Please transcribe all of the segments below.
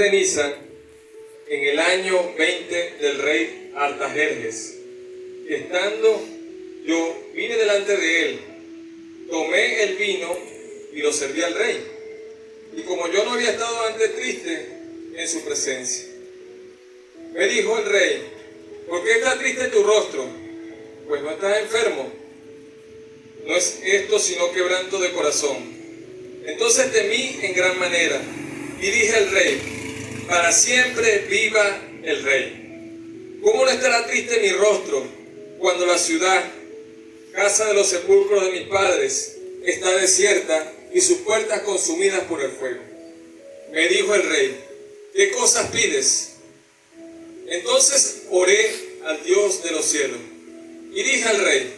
de Nisan, en el año 20 del rey Artajerjes. Estando yo, vine delante de él, tomé el vino y lo serví al rey. Y como yo no había estado antes triste en su presencia, me dijo el rey: ¿por qué está triste tu rostro? Pues no estás enfermo. No es esto sino quebranto de corazón. Entonces temí en gran manera y dije al rey: para siempre viva el rey. ¿Cómo no estará triste mi rostro cuando la ciudad, casa de los sepulcros de mis padres, está desierta y sus puertas consumidas por el fuego? Me dijo el rey: ¿qué cosas pides? Entonces oré al Dios de los cielos y dije al rey: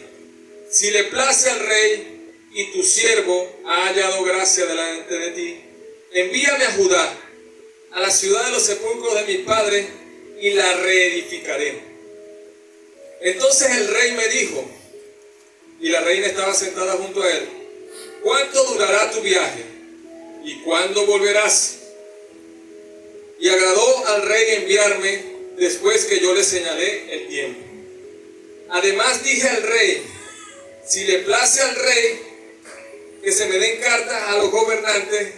si le place al rey y tu siervo ha hallado gracia delante de ti, envíame a Judá, a la ciudad de los sepulcros de mis padres, y la reedificaré. Entonces el rey me dijo, y la reina estaba sentada junto a él: ¿cuánto durará tu viaje? ¿Y cuándo volverás? Y agradó al rey enviarme después que yo le señalé el tiempo. Además dije al rey: si le place al rey, que se me den cartas a los gobernantes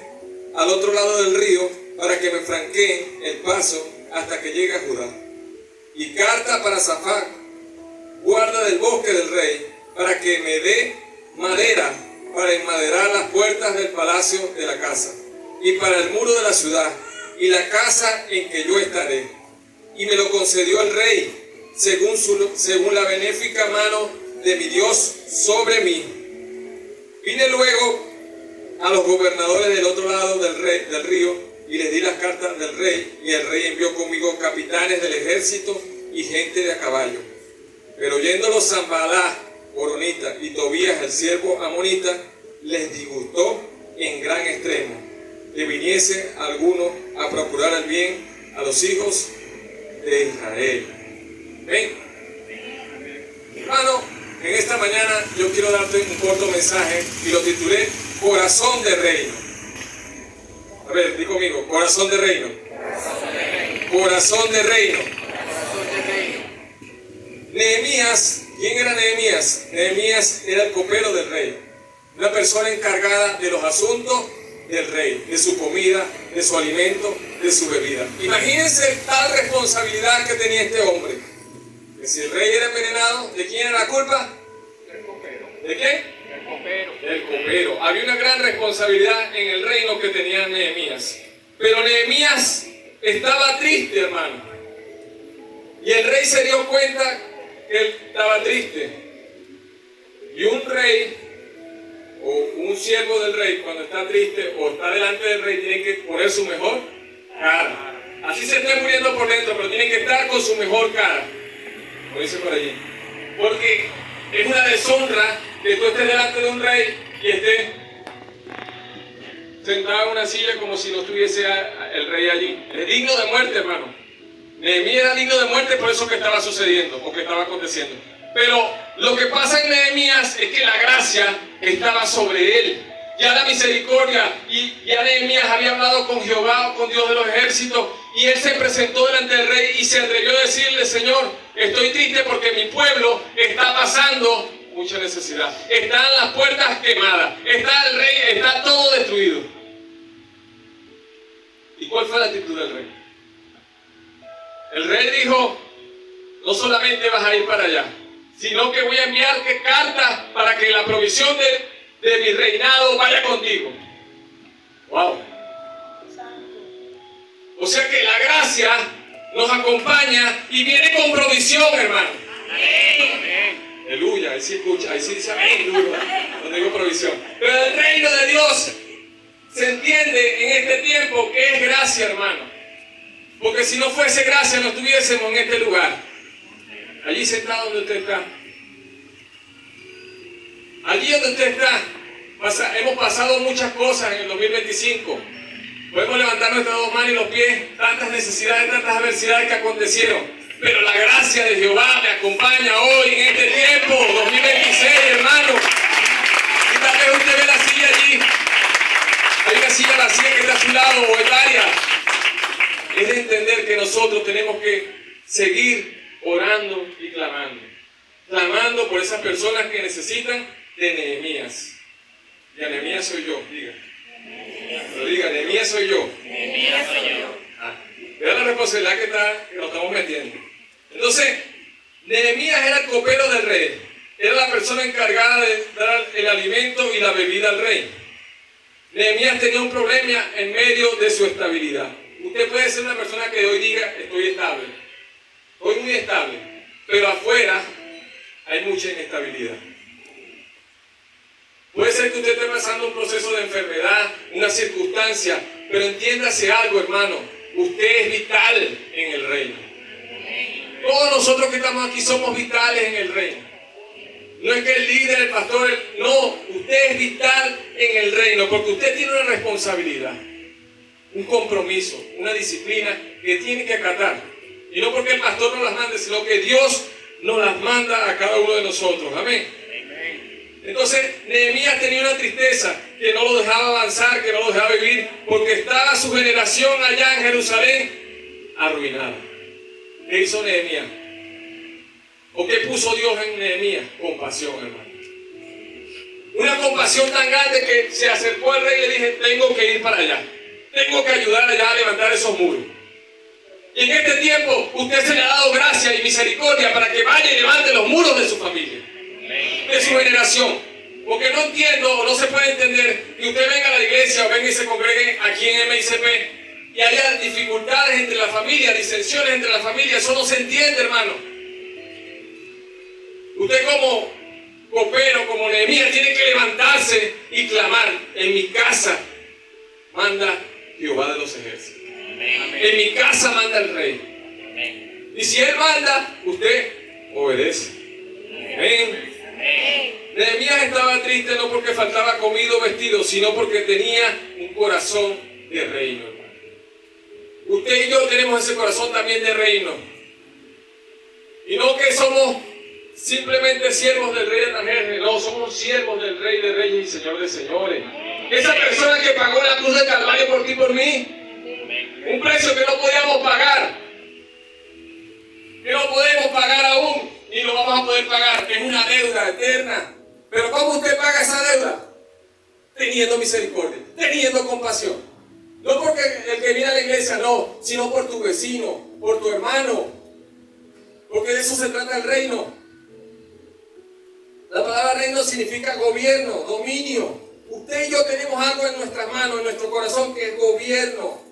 al otro lado del río, para que me franqueen el paso hasta que llegue a Judá. Y carta para Safán, guarda del bosque del rey, para que me dé madera para enmaderar las puertas del palacio de la casa, y para el muro de la ciudad, y la casa en que yo estaré. Y me lo concedió el rey, según la benéfica mano de mi Dios sobre mí. Vine luego a los gobernadores del otro lado del río, y les di las cartas del rey, y el rey envió conmigo capitanes del ejército y gente de a caballo. Pero oyéndolo Sanballat, horonita, y Tobías, el siervo amonita, les disgustó en gran extremo que viniese alguno a procurar el bien a los hijos de Israel. ¿Ven? Hermano, en esta mañana yo quiero darte un corto mensaje y lo titulé Corazón de Reino. A ver, di conmigo: corazón de reino. Corazón de reino. Nehemías, ¿quién era Nehemías? Nehemías era el copero del rey, una persona encargada de los asuntos del rey, de su comida, de su alimento, de su bebida. Imagínense tal responsabilidad que tenía este hombre, que si el rey era envenenado, ¿de quién era la culpa? Del copero. ¿De quién? Del copero. Había una gran responsabilidad en el reino que tenía Nehemías. Pero Nehemías estaba triste, hermano. Y el rey se dio cuenta que él estaba triste. Y un rey o un siervo del rey, cuando está triste o está delante del rey, tiene que poner su mejor cara. Así se esté muriendo por dentro, pero tiene que estar con su mejor cara, como dice por allí. Porque es una deshonra que tú estés delante de un rey y estés sentado en una silla como si no estuviese el rey allí. Es digno de muerte, hermano. Nehemías era digno de muerte por eso que estaba sucediendo o que estaba aconteciendo. Pero lo que pasa en Nehemías es que la gracia estaba sobre él. Ya la misericordia, y ya Nehemías había hablado con Jehová, con Dios de los ejércitos, y él se presentó delante del rey y se atrevió a decirle: Señor, estoy triste porque mi pueblo está pasando mucha necesidad. Están las puertas quemadas, está el rey, está todo destruido. ¿Y cuál fue la actitud del rey? El rey dijo: no solamente vas a ir para allá, sino que voy a enviarte cartas para que la provisión de mi reinado vaya contigo. ¡Wow! O sea que la gracia nos acompaña y viene con provisión, hermano. Amén. Aleluya, ahí sí escucha, ahí sí dice amén, cuando digo provisión. Pero el reino de Dios se entiende en este tiempo que es gracia, hermano. Porque si no fuese gracia no estuviésemos en este lugar. Allí sentado donde usted está. Allí donde usted está. Hemos pasado muchas cosas en el 2025. Podemos levantar nuestras dos manos y los pies. Tantas necesidades, tantas adversidades que acontecieron. Pero la gracia de Jehová me acompaña hoy en este tiempo, 2026, hermano. Y tal vez usted ve la silla allí. Hay una silla vacía que está a su lado o etaria. que nosotros tenemos que seguir orando y clamando. Clamando por esas personas que necesitan de Nehemías. Y Nehemías soy yo, diga. Pero diga, Nehemías soy yo. Nehemías soy yo. Vea la responsabilidad que nos estamos metiendo. Entonces, Nehemías era el copero del rey. Era la persona encargada de dar el alimento y la bebida al rey. Nehemías tenía un problema en medio de su estabilidad. Usted puede ser una persona que hoy diga, estoy estable. Estoy muy estable. Pero afuera hay mucha inestabilidad. Puede ser que usted esté pasando un proceso de enfermedad, una circunstancia, pero entiéndase algo, hermano. Usted es vital en el reino. Todos nosotros que estamos aquí somos vitales en el reino. No es que el líder, el pastor, no, usted es vital en el reino, porque usted tiene una responsabilidad, un compromiso, una disciplina que tiene que acatar. Y no porque el pastor nos las mande, sino que Dios nos las manda a cada uno de nosotros. Amén. Entonces, Nehemías tenía una tristeza que no lo dejaba avanzar, que no lo dejaba vivir, porque estaba su generación allá en Jerusalén arruinada. ¿Qué hizo Nehemías? ¿O qué puso Dios en Nehemías? Compasión, hermano. Una compasión tan grande que se acercó al rey y le dije, tengo que ir para allá. Tengo que ayudar allá a levantar esos muros. Y en este tiempo, usted se le ha dado gracia y misericordia para que vaya y levante los muros de su familia, de su generación. Porque no entiendo o no se puede entender que usted venga a la iglesia o venga y se congregue aquí en MICP y haya dificultades entre la familia, disensiones entre la familia. Eso no se entiende, hermano. Usted como copero, como Nehemías, tiene que levantarse y clamar. En mi casa manda Jehová de los ejércitos. Amén. En mi casa manda el rey. Amén. Y si él manda, usted obedece. Amén. Nehemías estaba triste no porque faltaba comida o vestido, sino porque tenía un corazón de reino. Usted y yo tenemos ese corazón también de reino. Y no que somos simplemente siervos del rey de Tajerje, no, somos siervos del rey de reyes y señor de señores. Esa persona que pagó la cruz de Calvario por ti y por mí, un precio que no podíamos pagar, que no podemos pagar aún, y lo vamos a poder pagar, que es una deuda eterna. Pero ¿cómo usted paga esa deuda? Teniendo misericordia, teniendo compasión. No porque el que viene a la iglesia, no, sino por tu vecino, por tu hermano, porque de eso se trata el reino. La palabra reino significa gobierno, dominio. Usted y yo tenemos algo en nuestras manos, en nuestro corazón, que es gobierno.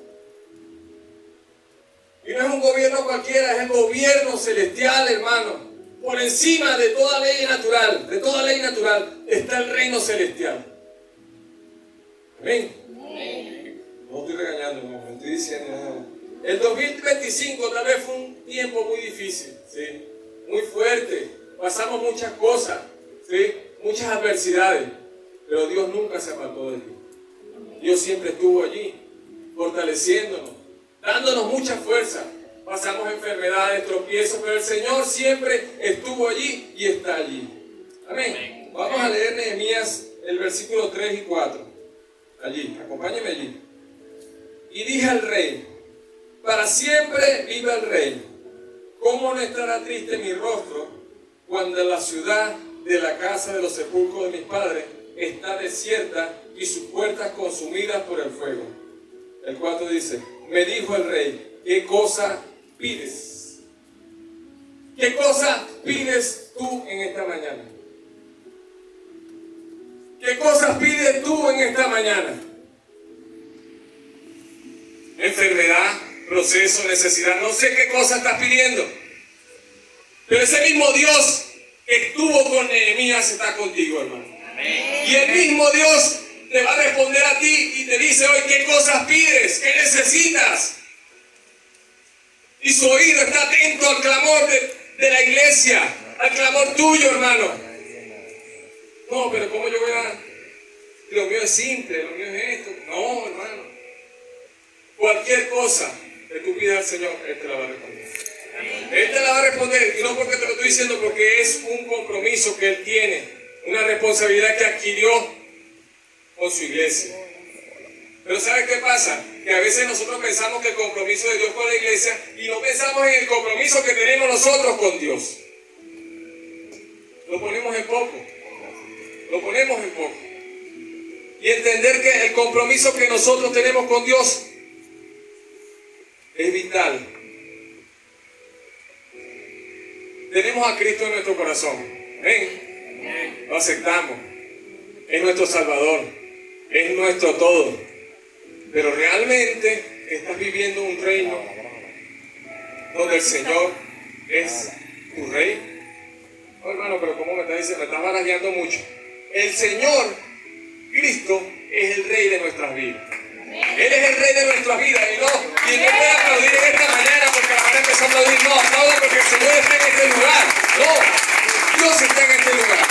Y no es un gobierno cualquiera, es el gobierno celestial, hermano. Por encima de toda ley natural, está el reino celestial. Amén. No estoy regañando, no estoy diciendo. El 2025 tal vez fue un tiempo muy difícil, ¿sí? Muy fuerte. Pasamos muchas cosas, ¿sí? Muchas adversidades. Pero Dios nunca se apartó de ti. Dios siempre estuvo allí, fortaleciéndonos, dándonos mucha fuerza. Pasamos enfermedades, tropiezos, pero el Señor siempre estuvo allí y está allí. Amén. Vamos a leer Nehemías, el versículo 3 y 4. Allí, acompáñeme allí. Y dije al rey, para siempre viva el rey. ¿Cómo no estará triste mi rostro cuando la ciudad de la casa de los sepulcros de mis padres está desierta y sus puertas consumidas por el fuego? El 4 dice, me dijo el rey, ¿qué cosa pides? ¿Qué cosa pides tú en esta mañana? ¿Qué cosas pides tú en esta mañana? Enfermedad, proceso, necesidad, no sé qué cosa estás pidiendo. Pero ese mismo Dios que estuvo con Nehemías está contigo, hermano. Amén. Y el mismo Dios te va a responder a ti y te dice hoy qué cosas pides, qué necesitas. Y su oído está atento al clamor de la iglesia, al clamor tuyo, hermano. No, pero ¿cómo yo voy a...? Lo mío es simple, lo mío es esto. No, hermano. Cualquier cosa que tú pidas al Señor, Él te la va a responder. Él te la va a responder, y no porque te lo estoy diciendo, porque es un compromiso que Él tiene, una responsabilidad que adquirió con su iglesia. Pero ¿sabes qué pasa? Que a veces nosotros pensamos que el compromiso de Dios con la iglesia y no pensamos en el compromiso que tenemos nosotros con Dios. Lo ponemos en poco. Lo ponemos en poco. Y entender que el compromiso que nosotros tenemos con Dios es vital. Tenemos a Cristo en nuestro corazón. ¿Ven? Lo aceptamos. Es nuestro Salvador. Es nuestro todo. Pero realmente estás viviendo un reino donde el Señor es tu rey. Oh, hermano, pero ¿cómo me estás diciendo? Me estás barajeando mucho. El Señor, Cristo, es el rey de nuestras vidas. Él es el rey de nuestras vidas. Y no puede aplaudir en esta mañana porque la van a empezar a aplaudir. No, aplaudo porque el Señor está en este lugar. No, Dios está en este lugar.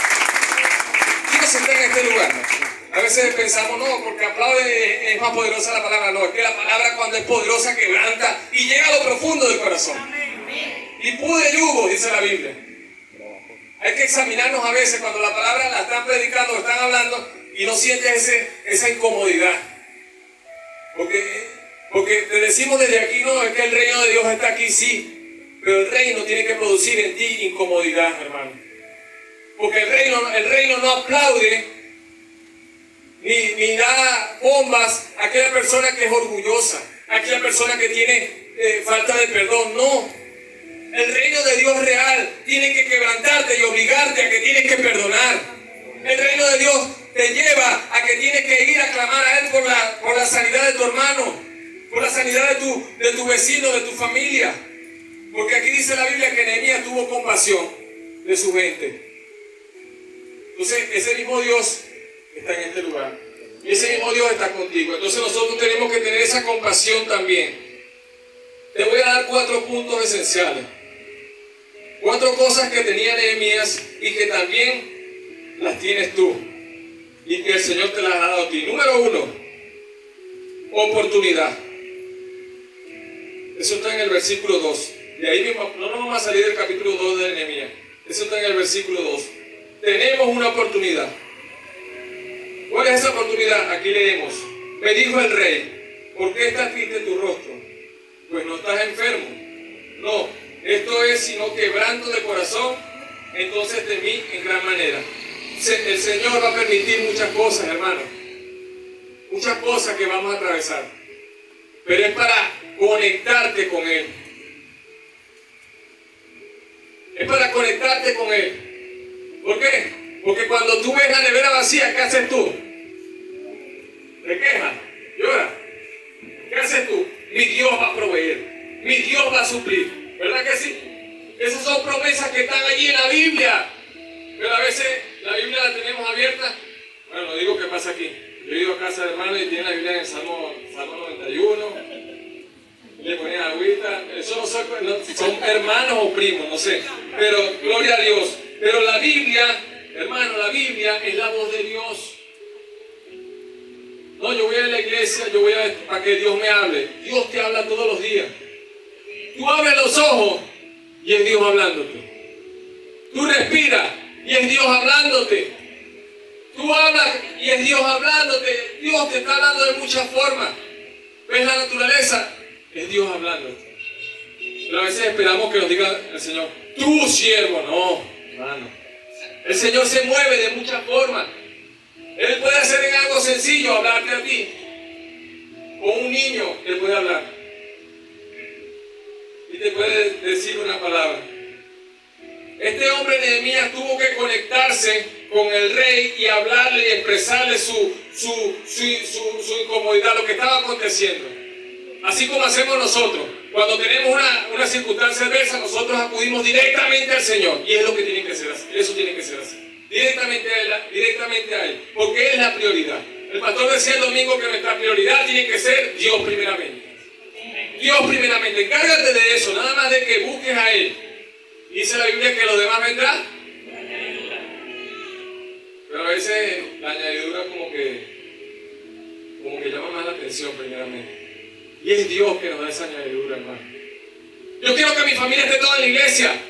Dios está en este lugar. A veces pensamos, no, porque aplaude es más poderosa la palabra. No, es que la palabra cuando es poderosa quebranta y llega a lo profundo del corazón. Y pude yugo, dice la Biblia. Hay que examinarnos a veces cuando la palabra la están predicando, están hablando y no sientes esa incomodidad. Porque te decimos desde aquí, no, es que el reino de Dios está aquí, sí. Pero el reino tiene que producir en ti incomodidad, hermano. Porque el reino no aplaude ni da bombas a aquella persona que es orgullosa, a aquella persona que tiene falta de perdón. No. El reino de Dios real tiene que quebrantarte y obligarte a que tienes que perdonar. El reino de Dios te lleva a que tienes que ir a clamar a Él por la sanidad de tu hermano, por la sanidad de tu vecino, de tu familia. Porque aquí dice la Biblia que Nehemías tuvo compasión de su gente. Entonces, ese mismo Dios está en este lugar. Y ese mismo Dios está contigo. Entonces nosotros tenemos que tener esa compasión también. Te voy a dar 4 puntos esenciales. 4 cosas que tenía Nehemías y que también las tienes tú. Y que el Señor te las ha dado a ti. Número 1, oportunidad. Eso está en el versículo 2. De ahí mismo, no nos vamos a salir del capítulo 2 de Nehemías. Eso está en el versículo 2. Tenemos una oportunidad. ¿Cuál es esa oportunidad? Aquí leemos. Me dijo el rey, ¿por qué está triste tu rostro? Pues no estás enfermo. No, esto es sino quebranto de corazón, entonces temí en gran manera. El Señor va a permitir muchas cosas, hermano. Muchas cosas que vamos a atravesar. Pero es para conectarte con Él. Es para conectarte con Él. ¿Por qué? Porque cuando tú ves la nevera vacía, ¿qué haces tú? ¿Te quejas? ¿Lloras? ¿Qué haces tú? Mi Dios va a proveer. Mi Dios va a suplir. ¿Verdad que sí? Esas son promesas que están allí en la Biblia. Pero a veces la Biblia la tenemos abierta. Bueno, no digo qué pasa aquí. Yo he ido a casa de hermano y tiene la Biblia en el Salmo 91. Le ponían agüita. Eso no son hermanos o primos, no sé. Pero gloria a Dios. Pero la Biblia, hermano, la Biblia es la voz de Dios. No, yo voy a la iglesia, para que Dios me hable. Dios te habla todos los días. Tú abres los ojos y es Dios hablándote. Tú respiras y es Dios hablándote. Tú hablas y es Dios hablándote. Dios te está hablando de muchas formas. ¿Ves la naturaleza? Es Dios hablándote. Pero a veces esperamos que nos diga el Señor, tú siervo. No, hermano. El Señor se mueve de muchas formas. Él puede hacer en algo sencillo, hablarte a ti. Con un niño, Él puede hablar. Y te puede decir una palabra. Este hombre Nehemías tuvo que conectarse con el rey y hablarle y expresarle su incomodidad, lo que estaba aconteciendo. Así como hacemos nosotros. Cuando tenemos una circunstancia adversa, nosotros acudimos directamente al Señor. Y es lo que tiene que ser así. Eso tiene que ser así. Directamente a Él. Porque Él es la prioridad. El pastor decía el domingo que nuestra prioridad tiene que ser Dios primeramente. Dios primeramente. Encárgate de eso. Nada más de que busques a Él. Dice la Biblia que lo demás vendrá. Pero a veces la añadidura como que llama más la atención primeramente. Y es Dios que nos da esa añadidura, hermano. Yo quiero que mi familia esté toda en la iglesia.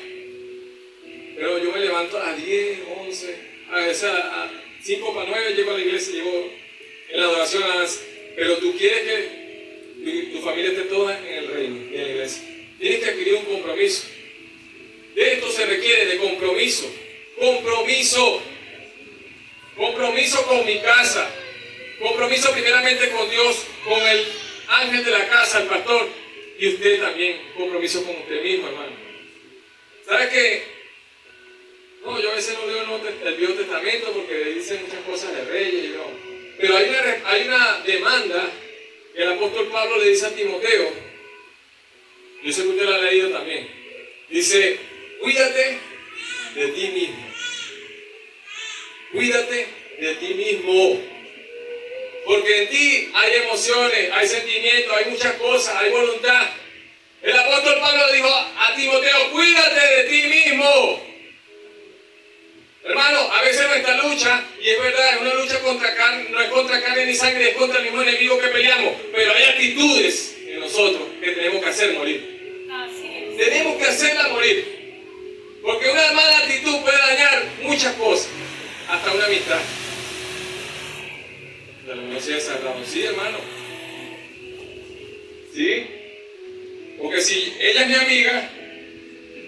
Pero yo me levanto a las 10, 11, a veces a 5 para 9 llego a la iglesia, llego en la adoración a las pero tú quieres que tu familia esté toda en el reino y en la iglesia. Tienes que adquirir un compromiso. De esto se requiere de compromiso. Compromiso. Compromiso con mi casa. Compromiso primeramente con Dios, con el ángel de la casa, el pastor. Y usted también. Compromiso con usted mismo, hermano. ¿Sabe qué? No, yo a veces no leo el Viejo Testamento porque dicen muchas cosas de reyes y no. Pero hay una demanda que el apóstol Pablo le dice a Timoteo. Yo sé que usted la ha leído también. Dice, cuídate de ti mismo. Cuídate de ti mismo. Porque en ti hay emociones, hay sentimientos, hay muchas cosas, hay voluntad. El apóstol Pablo le dijo a Timoteo, cuídate de ti mismo. Hermano, a veces nuestra lucha, y es verdad, es una lucha contra carne, no es contra carne ni sangre, es contra el mismo enemigo que peleamos. Pero hay actitudes en nosotros que tenemos que hacer morir. Tenemos que hacerla morir. Porque una mala actitud puede dañar muchas cosas, hasta una amistad. No sea cerrado. Sí, hermano. Sí. Porque si ella es mi amiga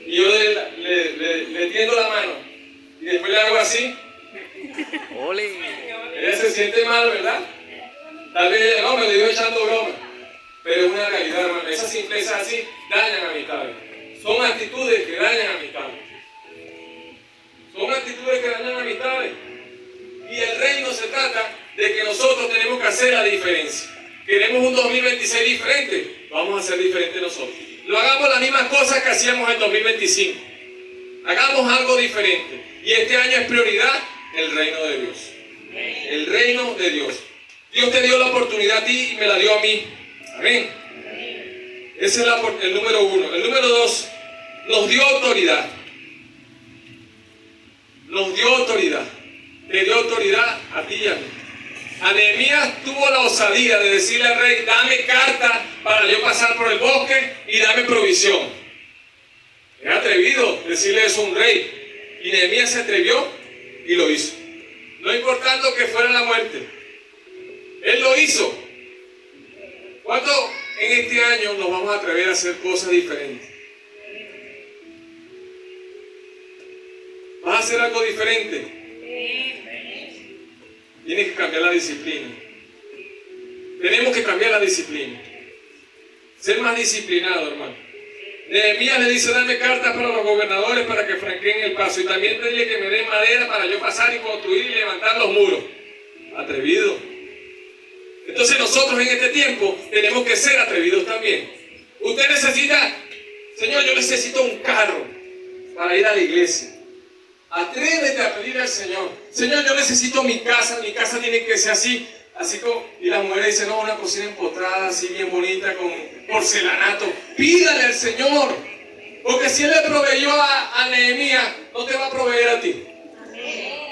y yo le tiendo la mano y después le hago así, ¡ole! Ella se siente mal, ¿verdad? Tal vez ella no, me le dio echando broma. Pero es una realidad, hermano. Esas simplezas así dañan amistades. Son actitudes que dañan amistades. Son actitudes que dañan amistades. Y el reino se trata de que nosotros tenemos que hacer la diferencia. Queremos un 2026 diferente. Vamos a hacer diferente nosotros. No hagamos las mismas cosas que hacíamos en 2025. Hagamos algo diferente. Y este año es prioridad el reino de Dios. El reino de Dios. Dios te dio la oportunidad a ti y me la dio a mí. Amén. Ese es el número 1. El número 2, nos dio autoridad. Nos dio autoridad. Te dio autoridad a ti y a mí. A Nehemías tuvo la osadía de decirle al rey, dame carta para yo pasar por el bosque y dame provisión. Es atrevido decirle eso a un rey. Y Nehemías se atrevió y lo hizo. No importando que fuera la muerte. Él lo hizo. ¿Cuánto en este año nos vamos a atrever a hacer cosas diferentes? ¿Vas a hacer algo diferente? Tienes que cambiar la disciplina. Tenemos que cambiar la disciplina. Ser más disciplinado, hermano. Nehemías le dice, dame cartas para los gobernadores para que franqueen el paso. Y también dile que me den madera para yo pasar y construir y levantar los muros. Atrevido. Entonces nosotros en este tiempo tenemos que ser atrevidos también. Usted necesita, Señor, yo necesito un carro para ir a la iglesia. Atrévete a pedir al Señor. Señor, yo necesito mi casa tiene que ser así como, y la mujer dice, no, una cocina empotrada, así bien bonita, con porcelanato. Pídale al Señor, porque si Él le proveyó a Nehemías, no te va a proveer a ti.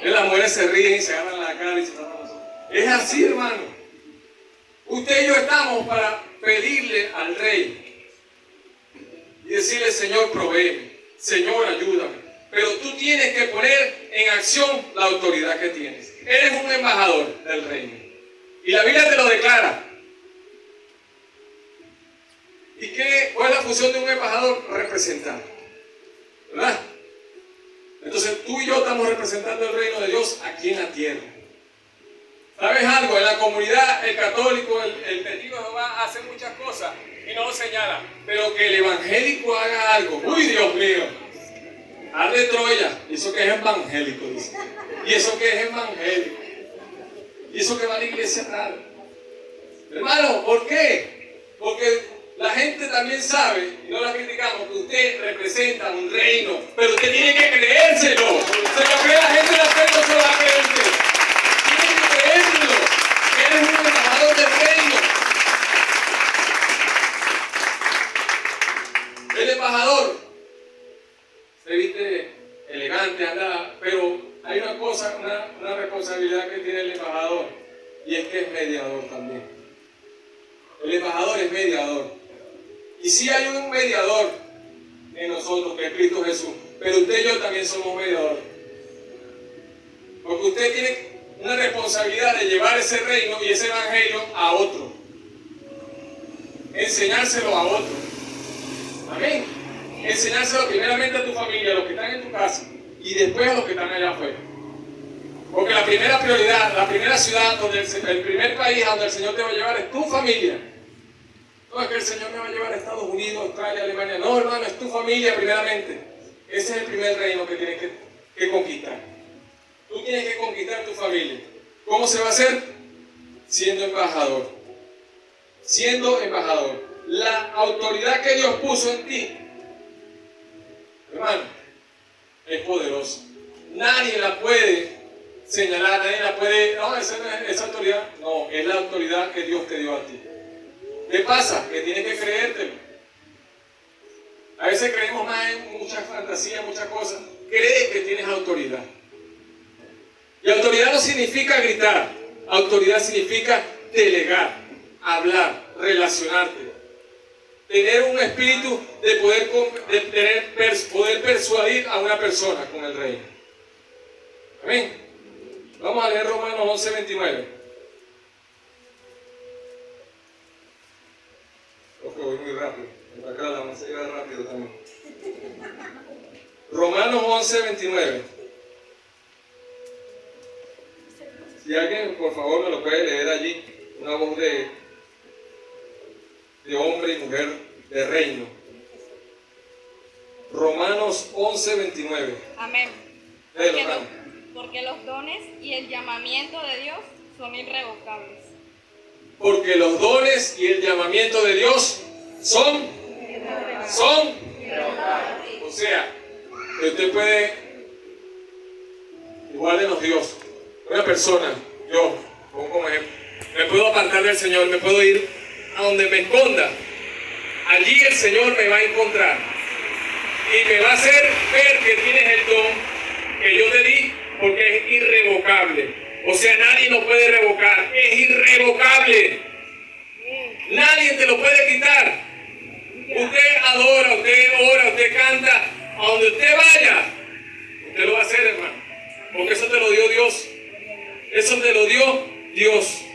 Y las mujeres se ríen y se agarran la cara y se tapan los ojos. Es así, hermano. Usted y yo estamos para pedirle al Rey y decirle, Señor, provéeme, Señor, ayúdame. Pero tú tienes que poner en acción la autoridad que tienes. Eres un embajador del reino. Y la Biblia te lo declara. ¿Y cuál es la función de un embajador? Representar. ¿Verdad? Entonces tú y yo estamos representando el reino de Dios aquí en la tierra. ¿Sabes algo? En la comunidad, el católico, el testigo de Jehová hace muchas cosas y no lo señala. Pero que el evangélico haga algo. ¡Uy, Dios mío! Arde Troya, y eso que es evangélico, dice. Y eso que es evangélico. Y eso que va a la iglesia raro. Hermano, ¿por qué? Porque la gente también sabe, y no la criticamos, que usted representa un reino. Pero usted tiene que creérselo. Se lo cree la gente, la fe no se lo va a creer usted. Tiene que creérselo. Eres un embajador del reino. El embajador se viste elegante, anda, pero hay una cosa, una responsabilidad que tiene el embajador, y es que es mediador también. El embajador es mediador. Y sí hay un mediador en nosotros, que es Cristo Jesús, pero usted y yo también somos mediadores. Porque usted tiene una responsabilidad de llevar ese reino y ese evangelio a otro. enseñárselo a otros. Amén. Enseñárselo primeramente a tu familia, a los que están en tu casa, y después a los que están allá afuera. Porque la primera prioridad, la primera ciudad, el primer país a donde el Señor te va a llevar es tu familia. No es que el Señor me va a llevar a Estados Unidos, Australia, Alemania. No, hermano, es tu familia primeramente. Ese es el primer reino que tienes que conquistar. Tú tienes que conquistar tu familia. ¿Cómo se va a hacer? Siendo embajador. Siendo embajador. La autoridad que Dios puso en ti, hermano, es poderosa. Nadie la puede señalar, nadie la puede... No, esa autoridad, no, es la autoridad que Dios te dio a ti. ¿Qué pasa? Que tienes que creértelo. A veces creemos más en muchas fantasías, muchas cosas. Crees que tienes autoridad. Y autoridad no significa gritar. Autoridad significa delegar, hablar, relacionarte. Tener un espíritu de poder persuadir a una persona con el reino. Amén. Vamos a leer Romanos 11:29. Porque voy muy rápido. Acá la vamos a llegar rápido también. Romanos 11:29. Si alguien, por favor, me lo puede leer allí. Una voz de hombre y mujer de reino. Romanos 11:29. Amén. Porque los dones y el llamamiento de Dios son irrevocables. Porque los dones y el llamamiento de Dios son irrevocables. O sea, que usted puede, igual Dios, una persona, yo, como ejemplo, me puedo apartar del Señor, me puedo ir a donde me esconda. Allí el Señor me va a encontrar y me va a hacer ver que tienes el don que yo te di, porque es irrevocable. O sea, nadie lo puede revocar, es irrevocable. Nadie te lo puede quitar. Usted adora, usted ora, usted canta, a donde usted vaya, usted lo va a hacer, hermano, porque eso te lo dio Dios. Eso te lo dio Dios.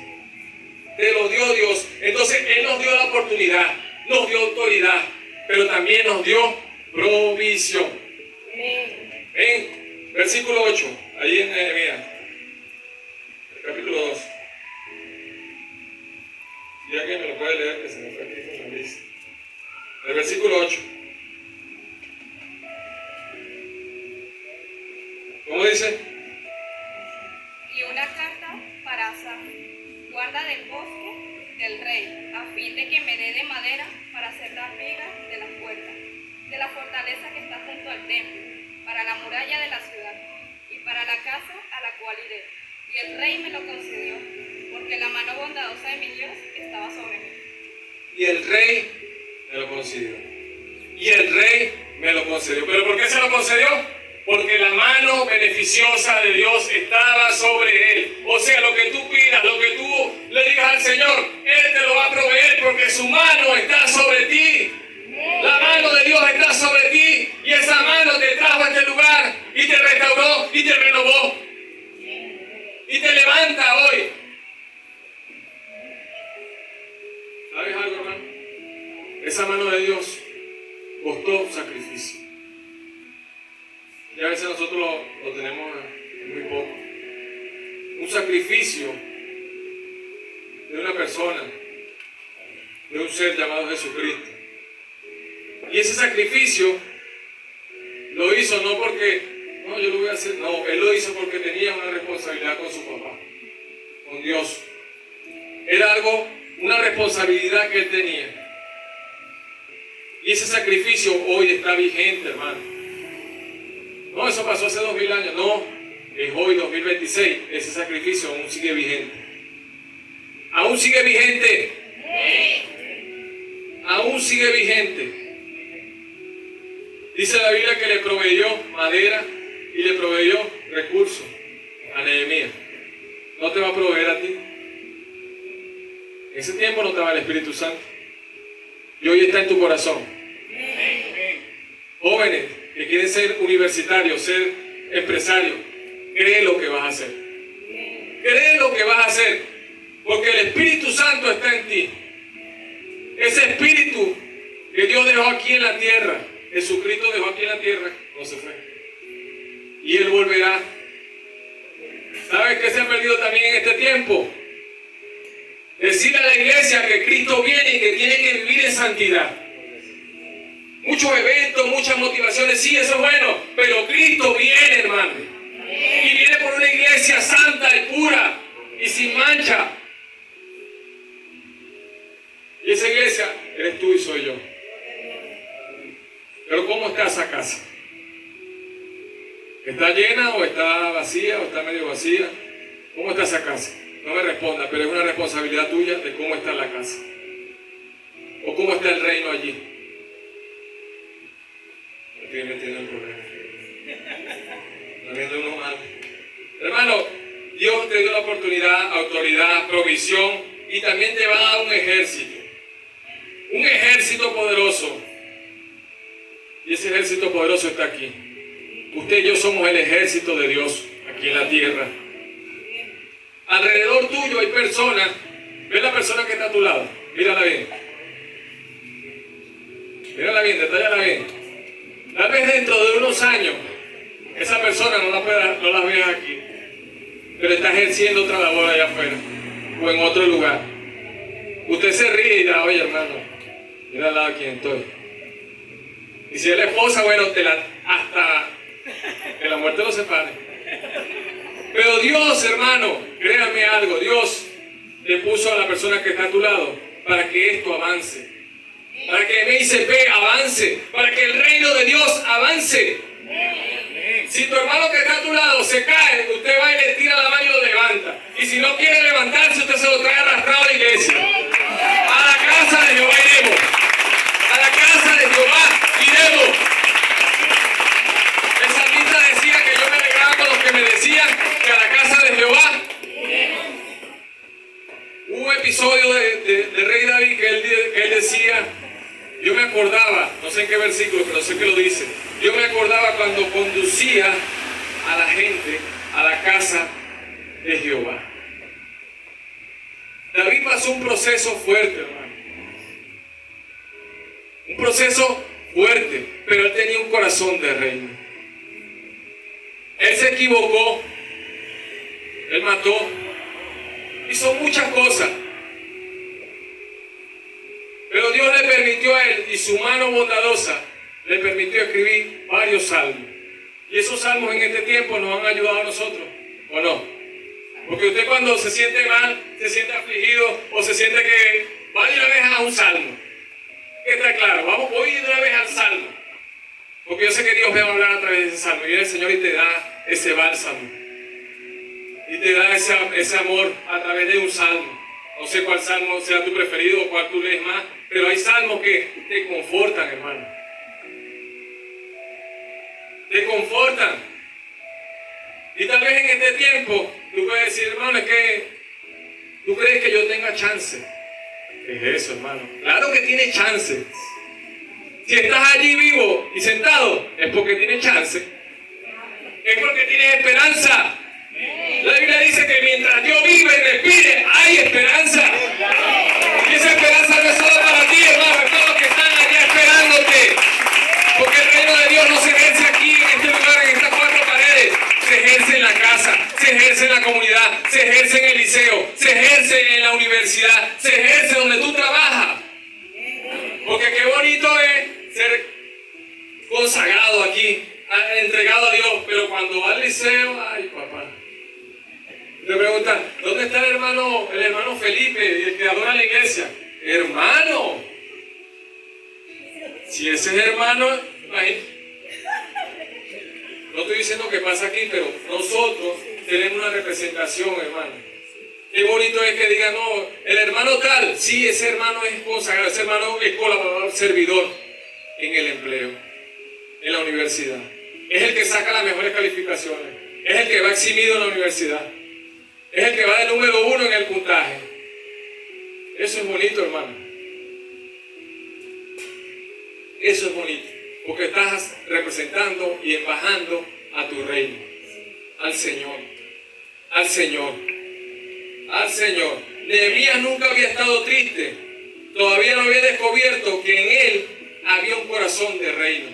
Te lo dio Dios. Entonces Él nos dio la oportunidad, nos dio autoridad, pero también nos dio provisión. Ven, versículo 8, ahí en Nehemías, capítulo 2. Si alguien me lo puede leer, que se me fue aquí con la lista. El versículo 8. ¿Cómo dice? Y una carta para Asaf, guarda del bosque del rey, a fin de que me dé de madera para hacer las vigas de las puertas, de la fortaleza que está junto al templo, para la muralla de la ciudad, y para la casa a la cual iré. Y el rey me lo concedió, porque la mano bondadosa de mi Dios estaba sobre mí. Y el rey me lo concedió. Y el rey me lo concedió. ¿Pero por qué se lo concedió? Porque la mano beneficiosa de Dios estaba sobre él. O sea, lo que tú pidas, lo que tú le digas al Señor, Él te lo va a proveer porque su mano está sobre ti. La mano de Dios está sobre ti y esa mano te trajo a este lugar y te restauró y te renovó. Y te levanta hoy. ¿Sabes algo, hermano? Esa mano de Dios costó sacrificio. Y a veces nosotros lo tenemos muy poco. Un sacrificio de una persona, de un ser llamado Jesucristo. Y ese sacrificio lo hizo no porque, no, yo lo voy a hacer, no, Él lo hizo porque tenía una responsabilidad con su papá, con Dios. Era una responsabilidad que Él tenía. Y ese sacrificio hoy está vigente, hermano. No, eso pasó hace 2000 años. No, es hoy 2026. Ese sacrificio aún sigue vigente. Aún sigue vigente. Aún sigue vigente. Dice la Biblia que le proveyó madera y le proveyó recursos a Nehemías. No te va a proveer a ti. En ese tiempo no estaba el Espíritu Santo. Y hoy está en tu corazón. Jóvenes que quieren ser universitarios, ser empresarios, cree lo que vas a hacer. Cree lo que vas a hacer, porque el Espíritu Santo está en ti. Ese espíritu que Dios dejó aquí en la tierra, Jesucristo dejó aquí en la tierra, no se fue. Y Él volverá. ¿Sabes qué se ha perdido también en este tiempo? Decirle a la iglesia que Cristo viene y que tiene que vivir en santidad. Muchos eventos, muchas motivaciones, sí, eso es bueno, pero Cristo viene, hermano. Y viene por una iglesia santa y pura y sin mancha. Y esa iglesia eres tú y soy yo. Pero ¿cómo está esa casa? ¿Está llena o está vacía o está medio vacía? ¿Cómo está esa casa? No me responda, pero es una responsabilidad tuya de cómo está la casa. O cómo está el reino allí. Estoy metiendo el problema. Está viendo uno mal. Hermano, Dios te dio la oportunidad, autoridad, provisión y también te va a dar un ejército. Un ejército poderoso. Y ese ejército poderoso está aquí. Usted y yo somos el ejército de Dios aquí en la tierra. Alrededor tuyo hay personas. Ve la persona que está a tu lado. Mírala bien. Mírala bien, detállala bien. Tal vez dentro de unos años esa persona no la veas aquí, pero está ejerciendo otra labor allá afuera o en otro lugar. Usted se ríe y dirá, oye hermano, mira al lado de quién estoy. Y si es la esposa, bueno, hasta que la muerte los separe. Pero Dios, hermano, créame algo, Dios le puso a la persona que está a tu lado para que esto avance. Para que MICP avance, para que el reino de Dios avance. Si tu hermano que está a tu lado se cae, usted va y le tira la mano y lo levanta. Y si no quiere levantarse, usted se lo trae arrastrado a la iglesia. A la casa de Jehová iremos. A la casa de Jehová iremos. El salmista decía que yo me alegraba con los que me decían que a la casa de Jehová. Hubo un episodio de Rey David que él decía, yo me acordaba, no sé en qué versículo, pero sé que lo dice. Yo me acordaba cuando conducía a la gente a la casa de Jehová. David pasó un proceso fuerte, hermano. Un proceso fuerte, pero él tenía un corazón de reino. Él se equivocó, él mató, hizo muchas cosas. Pero Dios le permitió a él, y su mano bondadosa le permitió escribir varios salmos. Y esos salmos en este tiempo nos han ayudado a nosotros, ¿o no? Porque usted cuando se siente mal, se siente afligido, o se siente que va de una vez a un salmo. ¿Qué está claro? Voy de una vez al salmo. Porque yo sé que Dios me va a hablar a través de ese salmo. Y viene el Señor y te da ese bálsamo. Y te da ese amor a través de un salmo. No sé cuál salmo sea tu preferido o cuál tú lees más, pero hay salmos que te confortan, hermano. Te confortan. Y tal vez en este tiempo tú puedes decir, hermano, es que tú crees que yo tenga chance. ¿Qué es eso, hermano? Claro que tiene chance. Si estás allí vivo y sentado, es porque tienes chance. Es porque tienes esperanza. La Biblia dice que mientras Dios vive y respire, hay esperanza. Y esa esperanza no es solo para ti, hermano, es para los que están allá esperándote. Porque el reino de Dios no se ejerce aquí, en este lugar, en estas cuatro paredes. Se ejerce en la casa, se ejerce en la comunidad, se ejerce en el liceo, se ejerce en la universidad, se ejerce donde tú trabajas. Porque qué bonito es ser consagrado aquí, entregado a Dios, pero cuando va al liceo, ay papá. Te preguntan, ¿dónde está el hermano Felipe, el que adora la iglesia? Hermano. Si ese es hermano, imagínate. No estoy diciendo que pasa aquí, pero nosotros tenemos una representación, hermano. Qué bonito es que digan, no, el hermano tal, sí, ese hermano es consagrado, ese hermano es colaborador, servidor en el empleo, en la universidad. Es el que saca las mejores calificaciones, es el que va eximido en la universidad, es el que va de número 1 en el puntaje. Eso es bonito, hermano. Eso es bonito, porque estás representando y embajando a tu reino, al Señor, al Señor, al Señor. Nehemías nunca había estado triste. todavía no había descubierto que en él había un corazón de reino.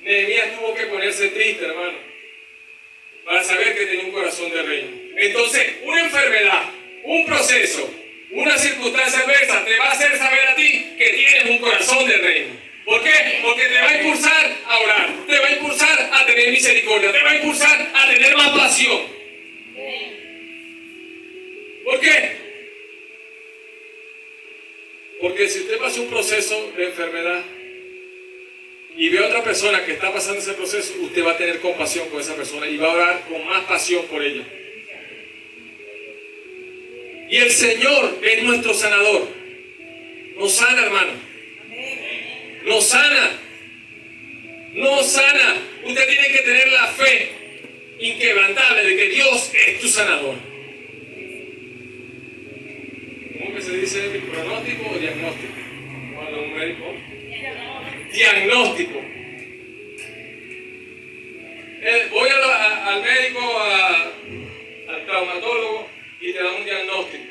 Nehemías tuvo que ponerse triste, hermano, para saber que tenía un corazón de reino. Entonces, una enfermedad, un proceso, una circunstancia adversa te va a hacer saber a ti que tienes un corazón de reino. ¿Por qué? Porque te va a impulsar a orar, te va a impulsar a tener misericordia, te va a impulsar a tener más pasión. ¿Por qué? Porque si usted pasa un proceso de enfermedad y ve a otra persona que está pasando ese proceso, usted va a tener compasión con esa persona y va a orar con más pasión por ella. Y el Señor es nuestro sanador. Nos sana, hermano. Nos sana. Nos sana. Usted tiene que tener la fe inquebrantable de que Dios es tu sanador. ¿Cómo que se dice? ¿Pronóstico o diagnóstico? Cuando un médico. Diagnóstico. Voy al médico, al traumatólogo, y te da un diagnóstico.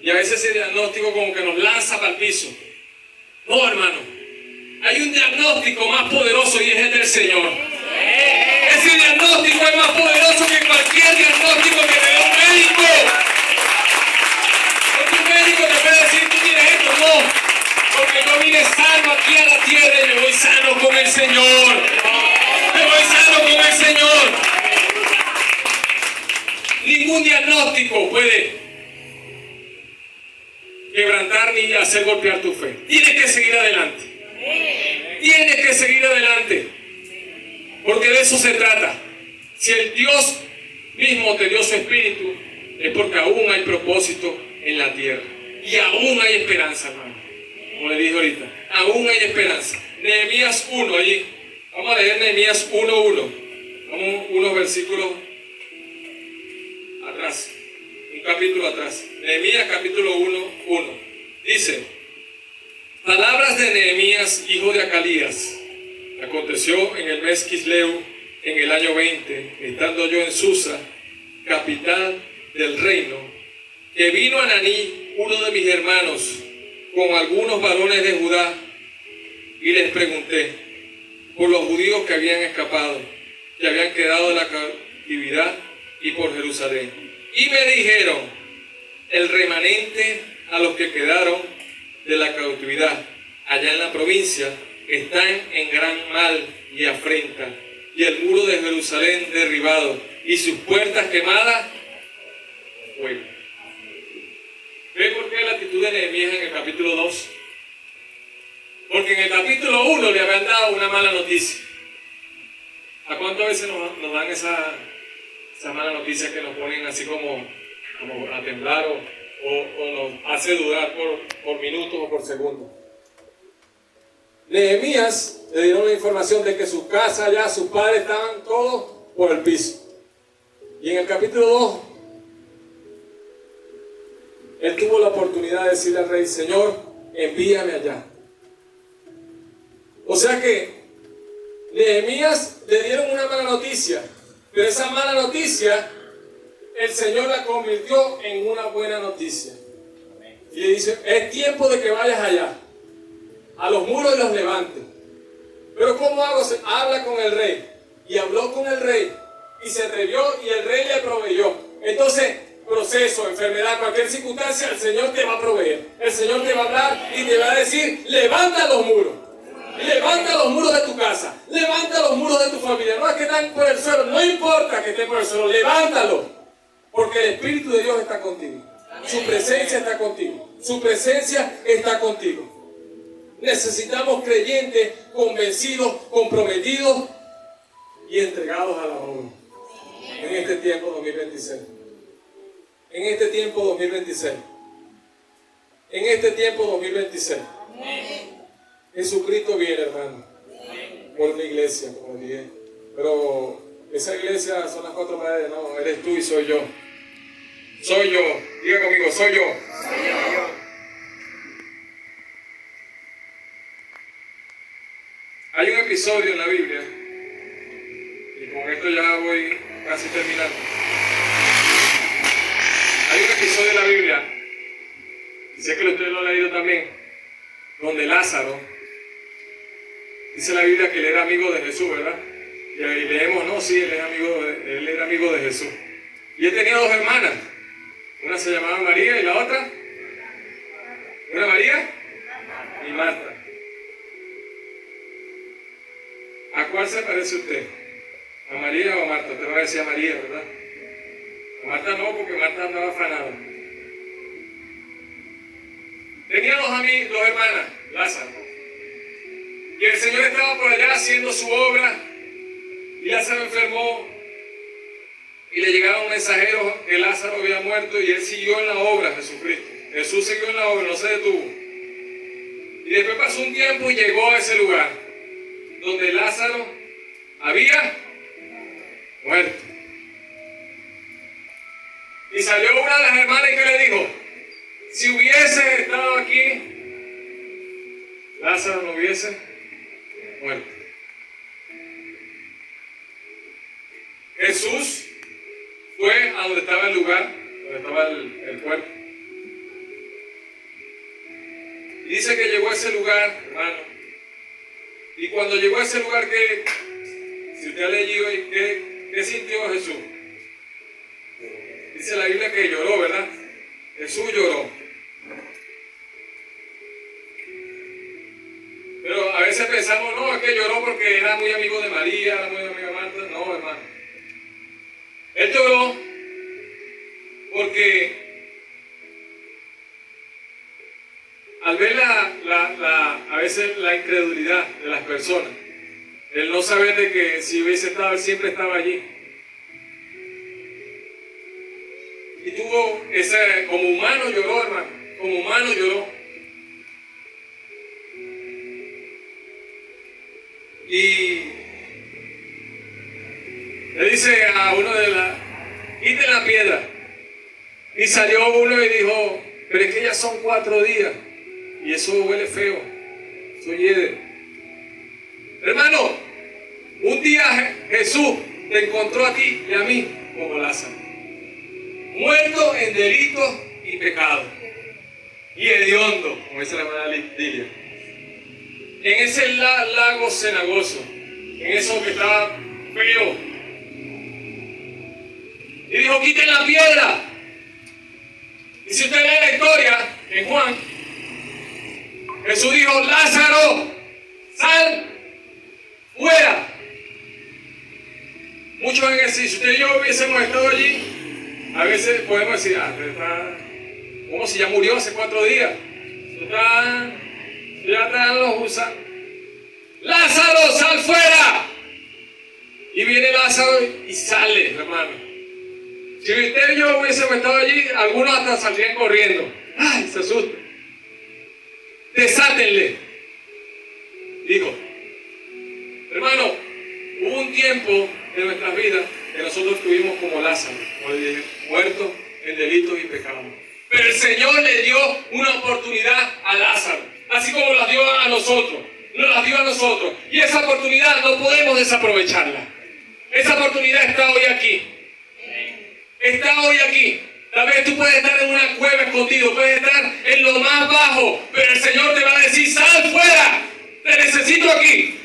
Y a veces ese diagnóstico como que nos lanza para el piso. No, hermano. Hay un diagnóstico más poderoso y es el del Señor. Ese diagnóstico es más poderoso que cualquier diagnóstico que te dé un médico. Porque un médico te puede decir, tú tienes esto. No. Porque yo vine sano aquí a la tierra y me voy sano con el Señor. Me voy sano con el Señor. Ningún diagnóstico puede quebrantar ni hacer golpear tu fe. Tienes que seguir adelante. Tienes que seguir adelante. Porque de eso se trata. Si el Dios mismo te dio su espíritu, es porque aún hay propósito en la tierra. Y aún hay esperanza, hermano. Como le dije ahorita, aún hay esperanza. Nehemías 1, allí. Vamos a leer Nehemías 1:1. Vamos unos versículos atrás, un capítulo atrás. Nehemías capítulo 1:1. Dice: palabras de Nehemías, hijo de Acalías. Aconteció en el mes Quisleu, en el año 20, estando yo en Susa, capital del reino, que vino Ananí, uno de mis hermanos, con algunos varones de Judá, y les pregunté por los judíos que habían escapado, que habían quedado en la cautividad, y por Jerusalén. Y me dijeron: el remanente a los que quedaron de la cautividad allá en la provincia están en gran mal y afrenta, y el muro de Jerusalén derribado, y sus puertas quemadas con fuego. ¿Ve por qué la actitud de Nehemías en el capítulo 2? Porque en el capítulo 1 le habían dado una mala noticia. ¿A cuántas veces nos dan esa mala noticia que nos ponen así como a temblar o nos hace dudar por minutos o por segundos? Nehemías le dieron la información de que su casa ya, sus padres estaban todos por el piso. Y en el capítulo 2, él tuvo la oportunidad de decirle al rey: Señor, envíame allá. O sea que Nehemías le dieron una mala noticia, pero esa mala noticia el Señor la convirtió en una buena noticia. Y le dice: es tiempo de que vayas allá, a los muros y los levantes. Pero ¿cómo hago? Habla con el rey. Y habló con el rey, y se atrevió, y el rey le proveyó. Entonces, proceso, enfermedad, cualquier circunstancia, el Señor te va a proveer. El Señor te va a hablar y te va a decir: levanta los muros. Levanta los muros de tu casa. Levanta los muros de tu familia. No es que están por el suelo. No importa que estén por el suelo. Levántalo. Porque el Espíritu de Dios está contigo. Su presencia está contigo. Su presencia está contigo. Necesitamos creyentes convencidos, comprometidos y entregados a la obra. En este tiempo 2026. En este tiempo 2026. En este tiempo 2026. Jesucristo viene, hermano, por una iglesia, como dije. Pero esa iglesia son las cuatro paredes. No, eres tú y soy yo. Soy yo. Diga conmigo: soy yo. Soy yo. Hay un episodio en la Biblia, y con esto ya voy casi terminando. Hay un episodio en la Biblia sé que ustedes lo han leído también, donde Lázaro, dice la Biblia que él era amigo de Jesús, ¿verdad? Y ahí leemos, no, sí, él era amigo de Jesús. Y él tenía dos hermanas, una se llamaba María y la otra, ¿una María? Y Marta. ¿A cuál se parece usted? ¿A María o a Marta? Usted va a decir a María, ¿verdad? A Marta no, porque Marta andaba afanada. Tenía dos hermanas, Lázaro. Y el Señor estaba por allá haciendo su obra. Y Lázaro enfermó. Y le llegaron mensajeros que Lázaro había muerto. Y él siguió en la obra, Jesucristo. Jesús siguió en la obra, no se detuvo. Y después pasó un tiempo y llegó a ese lugar donde Lázaro había muerto. Y salió una de las hermanas y que le dijo: si hubiese estado aquí, Lázaro no hubiese muerto. Jesús fue a donde estaba el lugar, donde estaba el cuerpo. Y dice que llegó a ese lugar, hermano. Y cuando llegó a ese lugar, si usted ha leído, ¿qué sintió Jesús? Dice la Biblia que lloró, ¿verdad? Jesús lloró. Pero a veces pensamos, no, es que lloró porque era muy amigo de María, era muy amigo de Marta. No, hermano. Él lloró porque al ver a veces la incredulidad de las personas, el no saber de que si hubiese estado, él siempre estaba allí. Y tuvo como humano lloró, hermano, como humano lloró. Y le dice a uno quiten la piedra. Y salió uno y dijo: pero es que ya son 4 días. Y eso huele feo. Eso hiede. Hermano, un día Jesús te encontró a ti y a mí como Lázaro, muerto en delitos y pecados. Y hediondo, como dice la hermana Lidia. En ese lago cenagoso, en eso que estaba feo. Y dijo: quiten la piedra. Y si usted lee la historia en Juan, Jesús dijo: Lázaro, sal fuera. Muchos en si usted y yo hubiésemos estado allí, a veces podemos decir: ¿cómo si ya murió hace 4 días? Ya están los gusanos. Lázaro, sal fuera. Y viene Lázaro y sale, hermano. Si usted y yo hubiésemos estado allí, algunos hasta saldrían corriendo. ¡Ay, se asustan! Desátenle, dijo. Hermano, hubo un tiempo en nuestras vidas que nosotros estuvimos como Lázaro, como le dije, muertos en delitos y pecados. Pero el Señor le dio una oportunidad a Lázaro, así como la dio a nosotros. Nos la dio a nosotros. Y esa oportunidad no podemos desaprovecharla. Esa oportunidad está hoy aquí. Está hoy aquí. Tal vez tú puedes estar en una cueva escondido, puedes estar en lo más bajo, pero el Señor te va a decir: sal fuera, te necesito aquí.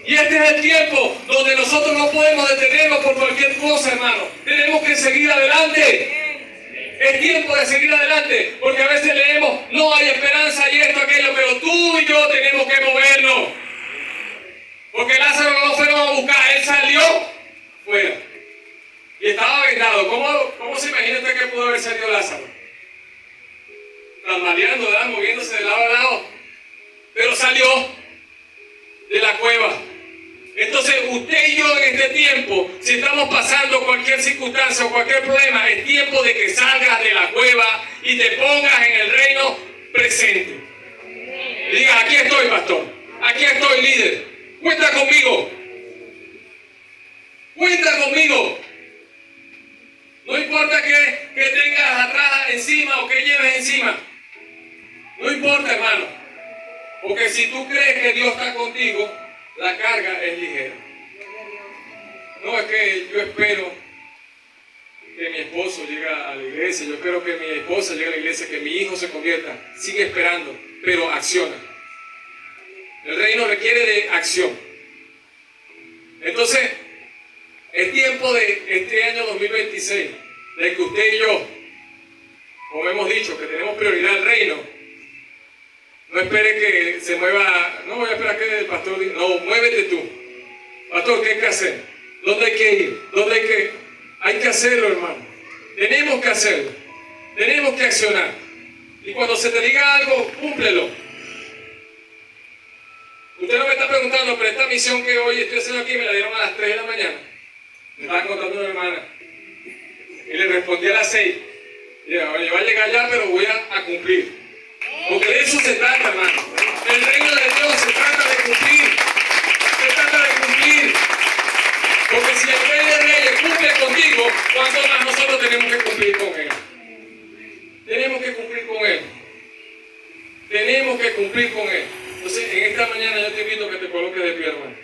Y este es el tiempo donde nosotros no podemos detenernos por cualquier cosa, hermano. Tenemos que seguir adelante. Es tiempo de seguir adelante, porque a veces leemos: no hay esperanza y esto, aquello, pero tú y yo tenemos que movernos. Porque Lázaro no lo fueron a buscar, él salió fuera. Y estaba vendado. ¿Cómo se imagina usted que pudo haber salido Lázaro? Tambaleando, ¿verdad? Moviéndose de lado a lado. Pero salió de la cueva. Entonces, usted y yo en este tiempo, si estamos pasando cualquier circunstancia o cualquier problema, es tiempo de que salgas de la cueva y te pongas en el reino presente. Y digas: aquí estoy, pastor. Aquí estoy, líder. Cuenta conmigo. Cuenta conmigo. No importa que tengas atrás, encima o que lleves encima. No importa, hermano. Porque si tú crees que Dios está contigo, la carga es ligera. No es que yo espero que mi esposo llegue a la iglesia, yo espero que mi esposa llegue a la iglesia, que mi hijo se convierta. Sigue esperando, pero acciona. El reino requiere de acción. Entonces, es tiempo de este año 2026, de que usted y yo, como hemos dicho, que tenemos prioridad al reino. No espere que se mueva, no voy a esperar que el pastor diga, no, muévete tú. Pastor, ¿qué hay que hacer? ¿Dónde hay que ir? ¿Dónde hay que...? Hay que hacerlo, hermano. Tenemos que hacerlo. Tenemos que accionar. Y cuando se te diga algo, cúmplelo. Usted no me está preguntando, pero esta misión que hoy estoy haciendo aquí me la dieron a las 3 de la mañana. Me estaba contando una hermana. Y le respondí a las 6. Y oye, va a llegar ya, pero voy a cumplir. Porque de eso se trata, hermano. El reino de Dios se trata de cumplir. Se trata de cumplir. Porque si el Rey de Reyes cumple contigo, ¿cuánto más nosotros tenemos que cumplir con Él? Tenemos que cumplir con Él. Tenemos que cumplir con Él. Entonces, en esta mañana yo te invito a que te coloques de pie, hermano.